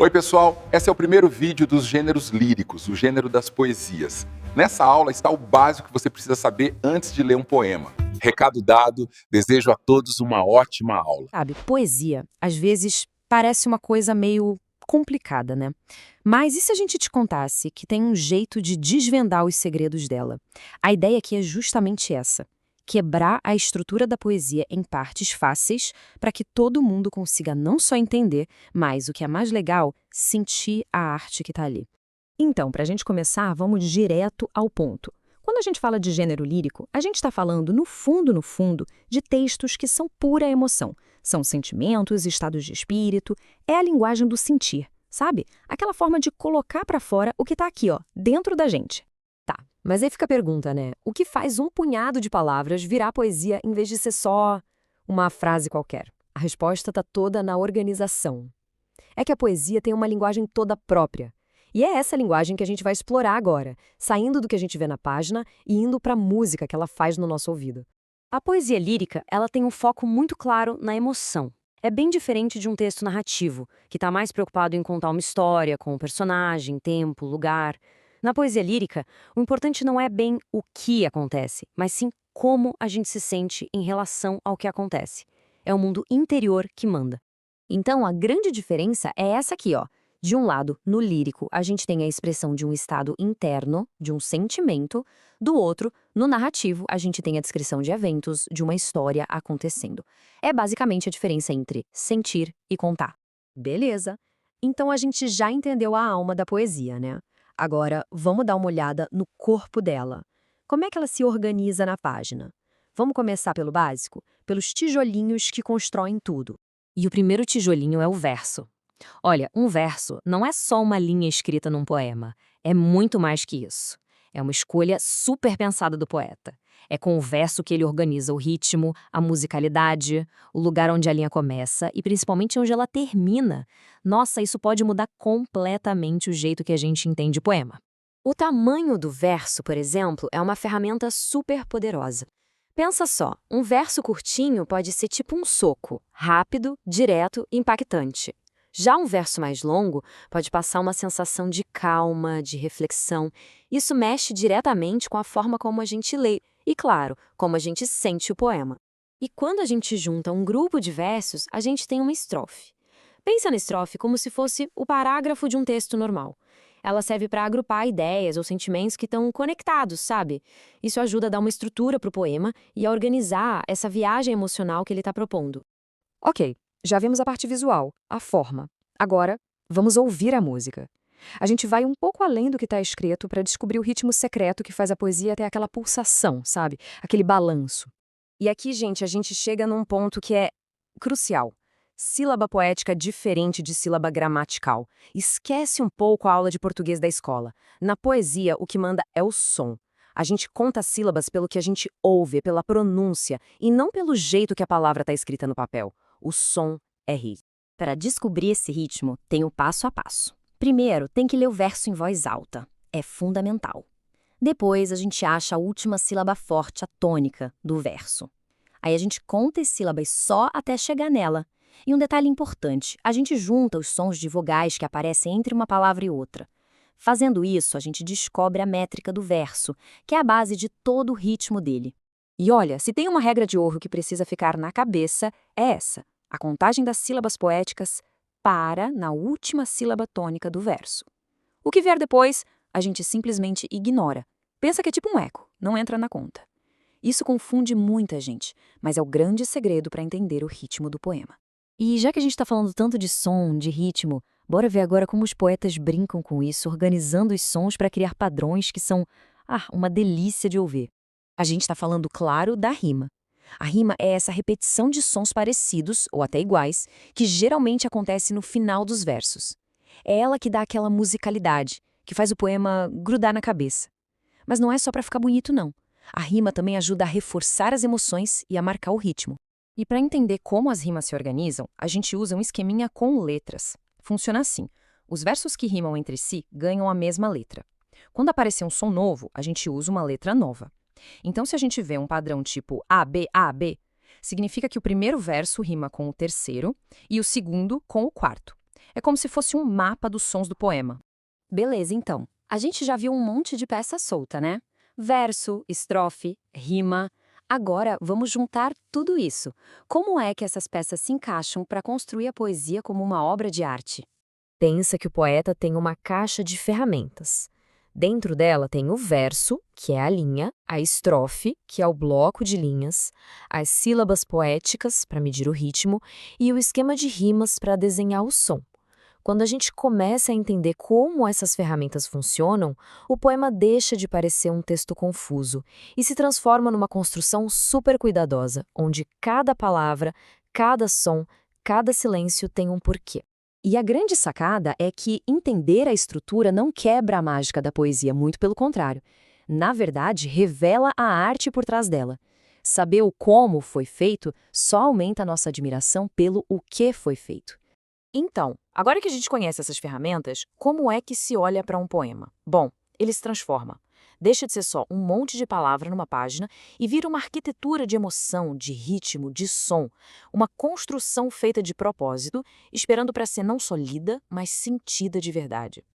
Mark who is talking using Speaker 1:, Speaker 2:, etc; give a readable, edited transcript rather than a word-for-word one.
Speaker 1: Oi, pessoal! Esse é o primeiro vídeo dos gêneros líricos, o gênero das poesias. Nessa aula está o básico que você precisa saber antes de ler um poema. Recado dado, desejo a todos uma ótima aula.
Speaker 2: Sabe, poesia, às vezes, parece uma coisa meio complicada, né? Mas e se a gente te contasse que tem um jeito de desvendar os segredos dela? A ideia aqui é justamente essa: quebrar a estrutura da poesia em partes fáceis para que todo mundo consiga não só entender, mas, o que é mais legal, sentir a arte que está ali. Então, para a gente começar, vamos direto ao ponto. Quando a gente fala de gênero lírico, a gente está falando, no fundo, de textos que são pura emoção. São sentimentos, estados de espírito, é a linguagem do sentir, sabe? Aquela forma de colocar para fora o que está aqui, ó, dentro da gente. Tá, mas aí fica a pergunta, né? O que faz um punhado de palavras virar poesia em vez de ser só uma frase qualquer? A resposta está toda na organização. É que a poesia tem uma linguagem toda própria. E é essa linguagem que a gente vai explorar agora, saindo do que a gente vê na página e indo para a música que ela faz no nosso ouvido. A poesia lírica, ela tem um foco muito claro na emoção. É bem diferente de um texto narrativo, que está mais preocupado em contar uma história, com o personagem, tempo, lugar. Na poesia lírica, o importante não é bem o que acontece, mas sim como a gente se sente em relação ao que acontece. É o mundo interior que manda. Então, a grande diferença é essa aqui, ó. De um lado, no lírico, a gente tem a expressão de um estado interno, de um sentimento. Do outro, no narrativo, a gente tem a descrição de eventos, de uma história acontecendo. É basicamente a diferença entre sentir e contar. Beleza. Então a gente já entendeu a alma da poesia, né? Agora, vamos dar uma olhada no corpo dela. Como é que ela se organiza na página? Vamos começar pelo básico? Pelos tijolinhos que constroem tudo. E o primeiro tijolinho é o verso. Olha, um verso não é só uma linha escrita num poema, é muito mais que isso. É uma escolha super pensada do poeta. É com o verso que ele organiza o ritmo, a musicalidade, o lugar onde a linha começa e principalmente onde ela termina. Nossa, isso pode mudar completamente o jeito que a gente entende o poema. O tamanho do verso, por exemplo, é uma ferramenta super poderosa. Pensa só, um verso curtinho pode ser tipo um soco, rápido, direto e impactante. Já um verso mais longo pode passar uma sensação de calma, de reflexão. Isso mexe diretamente com a forma como a gente lê e, claro, como a gente sente o poema. E quando a gente junta um grupo de versos, a gente tem uma estrofe. Pensa na estrofe como se fosse o parágrafo de um texto normal. Ela serve para agrupar ideias ou sentimentos que estão conectados, sabe? Isso ajuda a dar uma estrutura para o poema e a organizar essa viagem emocional que ele está propondo. Ok. Já vimos a parte visual, a forma. Agora, vamos ouvir a música. A gente vai um pouco além do que está escrito para descobrir o ritmo secreto que faz a poesia ter aquela pulsação, sabe? Aquele balanço. E aqui, gente, a gente chega num ponto que é crucial. Sílaba poética diferente de sílaba gramatical. Esquece um pouco a aula de português da escola. Na poesia, o que manda é o som. A gente conta as sílabas pelo que a gente ouve, pela pronúncia, e não pelo jeito que a palavra está escrita no papel. O som é ritmo. Para descobrir esse ritmo, tem o passo a passo. Primeiro, tem que ler o verso em voz alta. É fundamental. Depois, a gente acha a última sílaba forte, a tônica, do verso. Aí a gente conta as sílabas só até chegar nela. E um detalhe importante, a gente junta os sons de vogais que aparecem entre uma palavra e outra. Fazendo isso, a gente descobre a métrica do verso, que é a base de todo o ritmo dele. E olha, se tem uma regra de ouro que precisa ficar na cabeça, é essa. A contagem das sílabas poéticas para na última sílaba tônica do verso. O que vier depois, a gente simplesmente ignora. Pensa que é tipo um eco, não entra na conta. Isso confunde muita gente, mas é o grande segredo para entender o ritmo do poema. E já que a gente está falando tanto de som, de ritmo, bora ver agora como os poetas brincam com isso, organizando os sons para criar padrões que são, uma delícia de ouvir. A gente está falando, claro, da rima. A rima é essa repetição de sons parecidos, ou até iguais, que geralmente acontece no final dos versos. É ela que dá aquela musicalidade, que faz o poema grudar na cabeça. Mas não é só para ficar bonito, não. A rima também ajuda a reforçar as emoções e a marcar o ritmo. E para entender como as rimas se organizam, a gente usa um esqueminha com letras. Funciona assim: os versos que rimam entre si ganham a mesma letra. Quando aparecer um som novo, a gente usa uma letra nova. Então, se a gente vê um padrão tipo A, B, significa que o primeiro verso rima com o terceiro e o segundo com o quarto. É como se fosse um mapa dos sons do poema. Beleza, então. A gente já viu um monte de peça solta, né? Verso, estrofe, rima. Agora, vamos juntar tudo isso. Como é que essas peças se encaixam para construir a poesia como uma obra de arte? Pensa que o poeta tem uma caixa de ferramentas. Dentro dela tem o verso, que é a linha, a estrofe, que é o bloco de linhas, as sílabas poéticas, para medir o ritmo, e o esquema de rimas para desenhar o som. Quando a gente começa a entender como essas ferramentas funcionam, o poema deixa de parecer um texto confuso e se transforma numa construção super cuidadosa, onde cada palavra, cada som, cada silêncio tem um porquê. E a grande sacada é que entender a estrutura não quebra a mágica da poesia, muito pelo contrário. Na verdade, revela a arte por trás dela. Saber o como foi feito só aumenta a nossa admiração pelo o que foi feito. Então, agora que a gente conhece essas ferramentas, como é que se olha para um poema? Bom, ele se transforma. Deixa de ser só um monte de palavra numa página e vira uma arquitetura de emoção, de ritmo, de som, uma construção feita de propósito, esperando para ser não só lida, mas sentida de verdade.